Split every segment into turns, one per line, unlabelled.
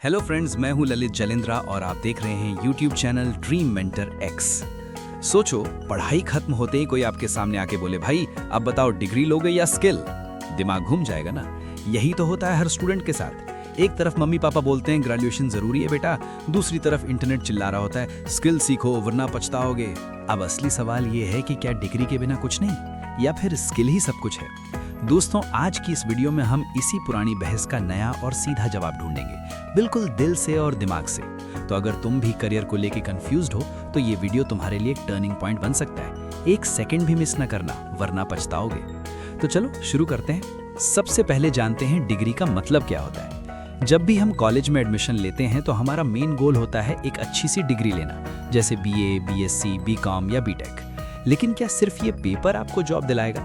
Hello friends, मैं हूं ललित जलेंद्रा और आप देख रहे हैं YouTube channel dream mentor x. सोचो, पढ़ाई खत्म होते ही कोई आपके सामने आके बोले, भाई अब बताओ डिग्री लोगे या स्किल? दिमाग घूम जाएगा ना। यही तो होता है हर स्टूडेंट के साथ। एक तरफ मम्मी पापा बोलते हैं ग्रेजुएशन जरूरी है बेटा, दूसरी तरफ इंटरनेट चिल्ला रहा होता है स्किल सीखो वरना पछताओगे। अब असली सवाल ये है कि क्या डिग्री के बिना कुछ नहीं, या फिर स्किल ही सब कुछ है? दोस्तों, आज की इस वीडियो में हम इसी पुरानी बहस का नया और सीधा जवाब ढूंढेंगे, बिल्कुल दिल से और दिमाग से। तो अगर तुम भी करियर को लेके कंफ्यूज्ड हो तो ये वीडियो तुम्हारे लिए एक टर्निंग पॉइंट बन सकता है। एक सेकंड भी मिस ना करना वरना पछताओगे। तो चलो शुरू करते हैं। सबसे पहले जानते हैं डिग्री का मतलब क्या होता है। जब भी हम कॉलेज में एडमिशन लेते हैं तो हमारा मेन गोल होता है एक अच्छी सी डिग्री लेना, जैसे BA, BSc, BCom या BTech। लेकिन क्या सिर्फ ये पेपर आपको जॉब दिलाएगा?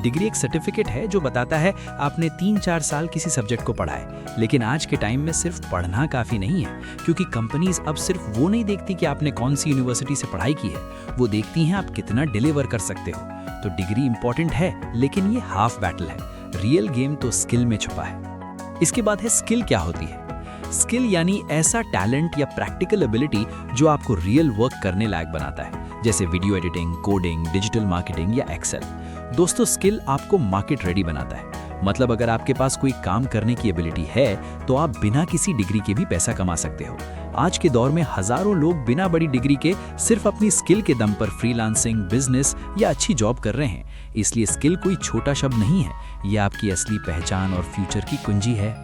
डिग्री एक सर्टिफिकेट है जो बताता है आपने 3-4 साल किसी सब्जेक्ट को पढ़ा है। लेकिन आज के टाइम में सिर्फ पढ़ना काफ़ी नहीं है, क्योंकि कंपनीज अब सिर्फ वो नहीं देखती कि आपने कौन सी यूनिवर्सिटी से पढ़ाई की है, वो देखती हैं आप कितना डिलीवर कर सकते हो। तो डिग्री इंपॉर्टेंट है, लेकिन ये हाफ बैटल है। रियल गेम तो स्किल में छुपा है। इसके बाद है स्किल क्या होती है। स्किल यानी ऐसा टैलेंट या प्रैक्टिकल एबिलिटी जो आपको रियल वर्क करने लायक बनाता है, जैसे video editing, coding, digital marketing या एक्सेल। दोस्तों, स्किल आपको मार्केट रेडी बनाता है। मतलब अगर आपके पास कोई काम करने की एबिलिटी है तो आप बिना किसी डिग्री के भी पैसा कमा सकते हो। आज के दौर में हजारों लोग बिना बड़ी डिग्री के सिर्फ अपनी स्किल के दम पर फ्रीलांसिंग, बिजनेस या अच्छी जॉब कर रहे हैं। इसलिए स्किल कोई छोटा शब्द नहीं है, ये आपकी असली पहचान और फ्यूचर की कुंजी है।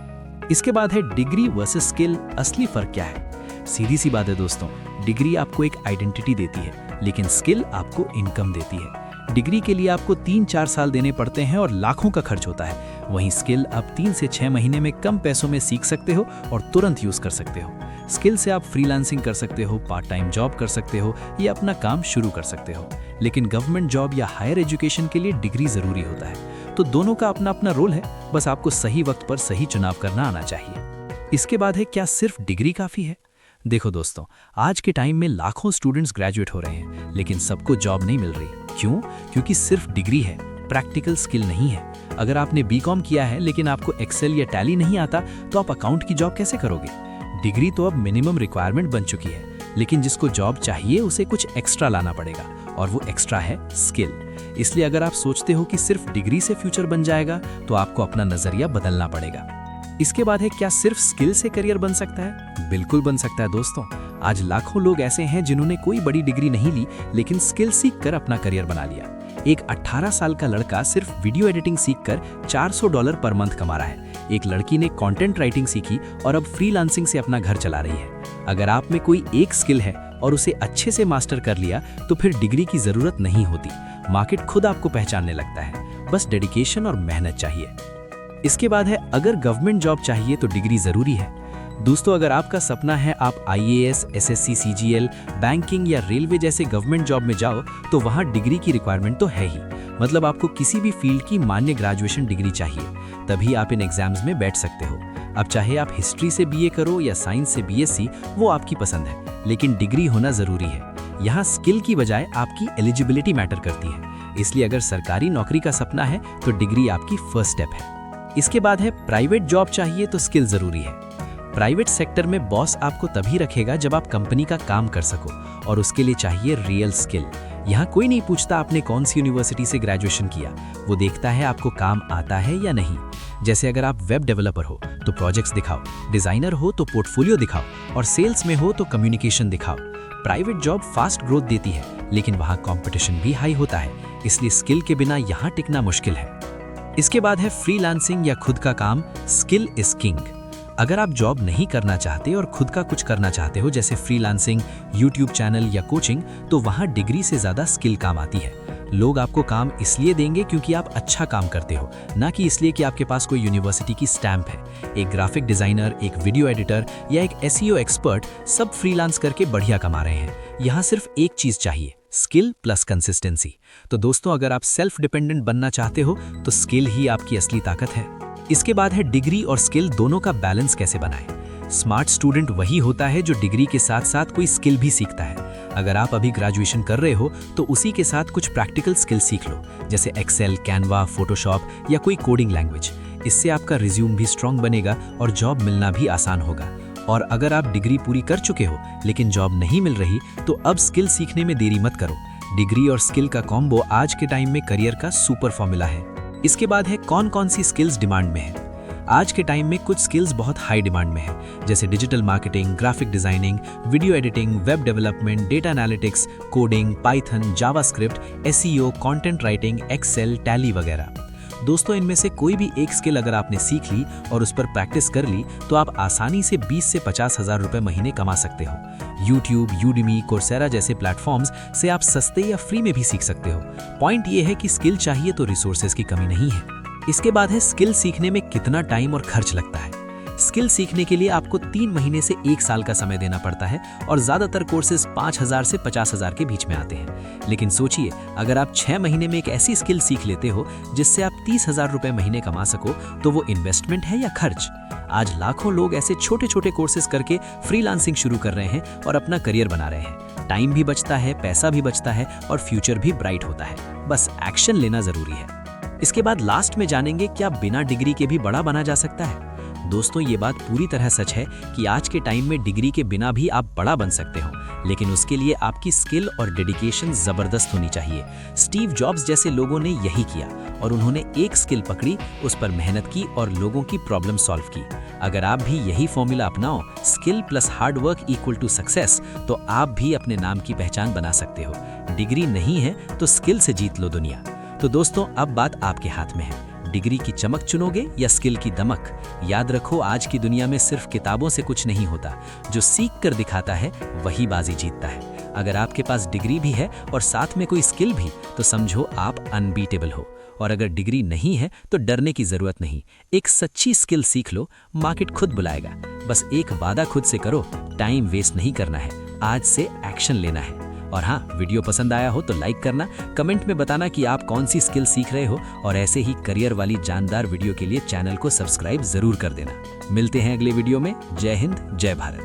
इसके बाद है डिग्री वर्सेस स्किल। असली फर्क क्या है? सीधी सी बात है दोस्तों, डिग्री आपको एक आइडेंटिटी देती है, लेकिन स्किल आपको इनकम देती है। डिग्री के लिए आपको 3-4 साल देने पड़ते हैं और लाखों का खर्च होता है। वहीं स्किल आप 3 से 6 महीने में कम पैसों में सीख सकते हो और तुरंत यूज कर सकते हो। स्किल से आप फ्रीलांसिंग कर सकते हो, पार्ट टाइम जॉब कर सकते हो या अपना काम शुरू कर सकते हो। लेकिन गवर्नमेंट जॉब या हायर एजुकेशन के लिए डिग्री जरूरी होता है। तो दोनों का अपना अपना रोल है, बस आपको सही वक्त पर सही चुनाव करना आना चाहिए। इसके बाद है, क्या सिर्फ डिग्री काफी है? देखो दोस्तों, आज के टाइम में लाखों स्टूडेंट्स ग्रेजुएट हो रहे हैं, लेकिन सबको जॉब नहीं मिल रही। क्यों? क्योंकि सिर्फ डिग्री है, प्रैक्टिकल स्किल नहीं है। अगर आपने BCom किया है लेकिन आपको एक्सेल या टैली नहीं आता, तो आप अकाउंट की जॉब कैसे करोगे? डिग्री तो अब मिनिमम रिक्वायरमेंट बन चुकी है, लेकिन जिसको जॉब चाहिए उसे कुछ एक्स्ट्रा लाना पड़ेगा, और वो एक्स्ट्रा है स्किल। इसलिए अगर आप सोचते हो कि सिर्फ डिग्री से फ्यूचर बन जाएगा, तो आपको अपना नजरिया बदलना पड़ेगा। इसके बाद है, क्या सिर्फ स्किल से करियर बन सकता है? बिल्कुल बन सकता है दोस्तों। आज लाखों लोग ऐसे हैं जिन्होंने कोई बड़ी डिग्री नहीं ली, लेकिन स्किल सीखकर अपना करियर बना लिया। एक 18 साल का लड़का सिर्फ वीडियो एडिटिंग सीखकर $400 पर मंथ कमा रहा है। एक लड़की ने कंटेंट राइटिंग सीखी और अब फ्रीलांसिंग से अपना घर चला रही है। अगर आप में कोई एक स्किल है और उसे अच्छे से मास्टर कर लिया, तो फिर डिग्री की जरूरत नहीं होती। मार्केट खुद आपको पहचानने लगता है, बस डेडिकेशन और मेहनत चाहिए। इसके बाद है, अगर गवर्नमेंट जॉब चाहिए तो डिग्री जरूरी है। दोस्तों, अगर आपका सपना है आप IAS, SSC, CGL, बैंकिंग या रेलवे जैसे गवर्नमेंट जॉब में जाओ, तो वहाँ डिग्री की रिक्वायरमेंट तो है ही। मतलब आपको किसी भी फील्ड की मान्य ग्रेजुएशन डिग्री चाहिए, तभी आप इन एग्जाम्स में बैठ सकते हो। अब चाहे आप हिस्ट्री से BA करो या साइंस से BSc, वो आपकी पसंद है, लेकिन डिग्री होना जरूरी है। यहाँ स्किल की बजाय आपकी एलिजिबिलिटी मैटर करती है। इसलिए अगर सरकारी नौकरी का सपना है तो डिग्री आपकी फर्स्ट स्टेप है। इसके बाद है, प्राइवेट जॉब चाहिए तो स्किल जरूरी है। प्राइवेट सेक्टर में बॉस आपको तभी रखेगा जब आप कंपनी का काम कर सको, और उसके लिए चाहिए रियल स्किल। यहाँ कोई नहीं पूछता आपने कौन सी यूनिवर्सिटी से ग्रेजुएशन किया, वो देखता है आपको काम आता है या नहीं। जैसे अगर आप वेब डेवलपर हो तो प्रोजेक्ट्स दिखाओ, डिजाइनर हो तो पोर्टफोलियो दिखाओ, और सेल्स में हो तो कम्युनिकेशन दिखाओ। प्राइवेट जॉब फास्ट ग्रोथ देती है, लेकिन वहाँ कॉम्पिटिशन भी हाई होता है, इसलिए स्किल के बिना यहाँ टिकना मुश्किल है। इसके बाद है, फ्रीलांसिंग या खुद का काम। Skill is king. अगर आप जॉब नहीं करना चाहते और खुद का कुछ करना चाहते हो, जैसे फ्रीलांसिंग, यूट्यूब चैनल या कोचिंग, तो वहाँ डिग्री से ज़्यादा स्किल काम आती है। लोग आपको काम इसलिए देंगे क्योंकि आप अच्छा काम करते हो, ना कि इसलिए कि आपके पास कोई यूनिवर्सिटी की स्टैंप है। एक ग्राफिक डिज़ाइनर, एक वीडियो एडिटर या एक SEO एक्सपर्ट सब फ्रीलांस करके बढ़िया कमा रहे हैं। यहाँ सिर्फ एक चीज़ चाहिए, स्किल प्लस कंसिस्टेंसी। तो दोस्तों, अगर आप सेल्फ डिपेंडेंट बनना चाहते हो तो स्किल ही आपकी असली ताकत है। इसके बाद है, डिग्री और स्किल दोनों का बैलेंस कैसे बनाएं। स्मार्ट स्टूडेंट वही होता है जो डिग्री के साथ साथ कोई स्किल भी सीखता है। अगर आप अभी ग्रेजुएशन कर रहे हो तो उसी के साथ कुछ प्रैक्टिकल स्किल सीख लो, जैसे एक्सेल, कैनवा, फोटोशॉप या कोई कोडिंग लैंग्वेज। इससे आपका रिज्यूम भी स्ट्रांग बनेगा और जॉब मिलना भी आसान होगा। और अगर आप डिग्री पूरी कर चुके हो लेकिन जॉब नहीं मिल रही तो अब स्किल सीखने में देरी मत करो। डिग्री और स्किल का कॉम्बो आज के टाइम में करियर का सुपर फॉर्मूला है। इसके बाद है कौन कौन सी स्किल्स डिमांड में है। आज के टाइम में कुछ स्किल्स बहुत हाई डिमांड में है, जैसे digital marketing, graphic designing, video editing, web development, data analytics, coding, Python, JavaScript, SEO, content writing, Excel, Tally वगैरह। दोस्तों, इनमें से कोई भी एक स्किल अगर आपने सीख ली और उस पर प्रैक्टिस कर ली तो आप आसानी से 20 से 50 हज़ार रुपये महीने कमा सकते हो। यूट्यूब, यूडेमी, कोर्सेरा जैसे प्लेटफॉर्म्स से आप सस्ते या फ्री में भी सीख सकते हो। पॉइंट ये है कि स्किल चाहिए तो रिसोर्सेज की कमी नहीं है। इसके बाद है स्किल सीखने में कितना टाइम और खर्च लगता है। स्किल सीखने के लिए आपको 3 महीने से 1 साल का समय देना पड़ता है और ज़्यादातर कोर्सेज 5,000 से 50,000 के बीच में आते हैं। लेकिन सोचिए, अगर आप 6 महीने में एक ऐसी स्किल सीख लेते हो जिससे आप 30,000 रुपये महीने कमा सको, तो वो इन्वेस्टमेंट है या खर्च? आज लाखों लोग ऐसे छोटे छोटे कोर्सेज करके फ्रीलांसिंग शुरू कर रहे हैं और अपना करियर बना रहे हैं। टाइम भी बचता है, पैसा भी बचता है और फ्यूचर भी ब्राइट होता है। बस एक्शन लेना ज़रूरी है। इसके बाद लास्ट में जानेंगे क्या बिना डिग्री के भी बड़ा बना जा सकता है। दोस्तों, ये बात पूरी तरह सच है कि आज के टाइम में डिग्री के बिना भी आप बड़ा बन सकते हो, लेकिन उसके लिए आपकी स्किल और डेडिकेशन जबरदस्त होनी चाहिए। स्टीव जॉब्स जैसे लोगों ने यही किया और उन्होंने एक स्किल पकड़ी, उस पर मेहनत की और लोगों की प्रॉब्लम सॉल्व की। अगर आप भी यही फॉर्मूला अपनाओ, skill plus hard work equal to success, तो आप भी अपने नाम की पहचान बना सकते हो। डिग्री नहीं है तो स्किल से जीत लो दुनिया। तो दोस्तों, अब बात आपके हाथ में है। डिग्री की चमक चुनोगे या स्किल की दमक? याद रखो, आज की दुनिया में सिर्फ किताबों से कुछ नहीं होता। जो सीख कर दिखाता है वही बाजी जीतता है। अगर आपके पास डिग्री भी है और साथ में कोई स्किल भी, तो समझो आप अनबीटेबल हो। और अगर डिग्री नहीं है तो डरने की जरूरत नहीं। एक सच्ची स्किल सीख लो, मार्केट खुद बुलाएगा। बस एक वादा खुद से करो, टाइम वेस्ट नहीं करना है, आज से एक्शन लेना है। और हाँ, वीडियो पसंद आया हो तो लाइक करना, कमेंट में बताना कि आप कौन सी स्किल सीख रहे हो और ऐसे ही करियर वाली जानदार वीडियो के लिए चैनल को सब्सक्राइब जरूर कर देना। मिलते हैं अगले वीडियो में। जय हिंद, जय भारत।